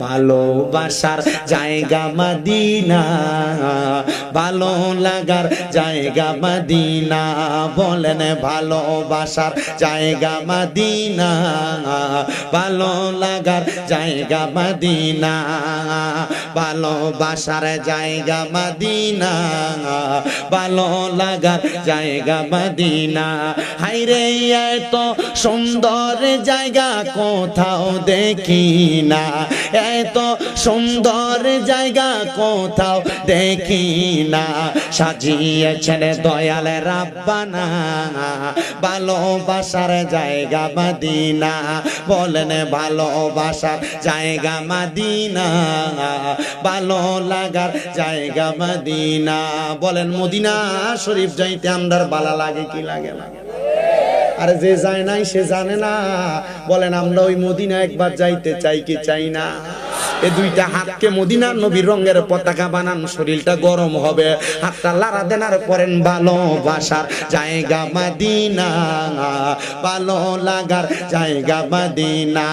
ভালোবাসার জায়গা মদিনা, ভালো লাগার জায়গা মদিনা। বলেন ভালোবাসার জায়গা মদিনা, ভালো লাগার জায়গা মদিনা, ভালোবাসার জায়গা মদিনা, ভালো লাগার জায়গা মদিনা। হায়রে এত সুন্দর জায়গা কোথাও দেখি না, এত সুন্দর জায়গা কোথাও দেখি না। সাজিয়েছেন দয়াল রাব্বানা ভালোবাসার জায়গা মদিনা। বলেন ভালোবাসার জায়গা মদিনা, ভালো লাগার জায়গা মদিনা। বলেন মদিনা শরীফ যাইতে আমরার ভালো লাগে কি লাগে না? আরে যে যায় নাই সে জানে না। বলেন আমরা ওই মদিনা একবার যাইতে চাই কি চাই না? এই দুইটা হাতকে মদিনার নবীর রঙের পতাকা বানান, শরীরটা গরম হবে। হাতটা লাড়া দেন আর করেন ভালোবাসার জায়গা মদিনা, ভালো লাগার জায়গা মদিনা।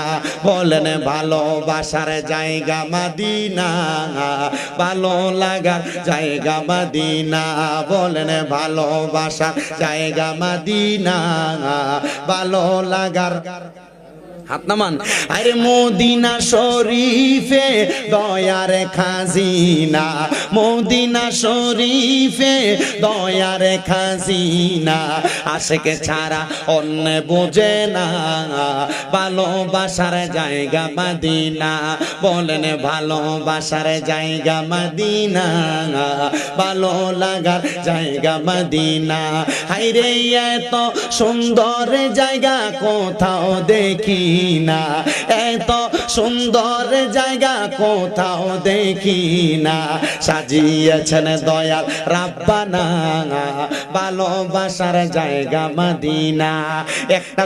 বলেন ভালোবাসার জায়গা মদিনা, ভালো লাগার জায়গা মদিনা। বলেন ভালোবাসার জায়গা মদিনা, ভালো লাগার। হাত নামান। আরে মদিনা শরীফে দয়ার খাজিনা, মদিনা শরীফে দয়ার খাজিনা। আশেকে ছাড়া অন্য বোঝে না ভালোবাসার জায়গা মদিনা। বলেন ভালোবাসার জায়গা মদিনা, ভালো লাগার জায়গা মদিনা। হায়রে এত সুন্দর জায়গা কোথাও দেখি না, এত সুন্দর জায়গা কোথাও দেখি না। সাজিয়েছেন দয়াল রাব্বানা ভালোবাসার জায়গা মদিনা। একটা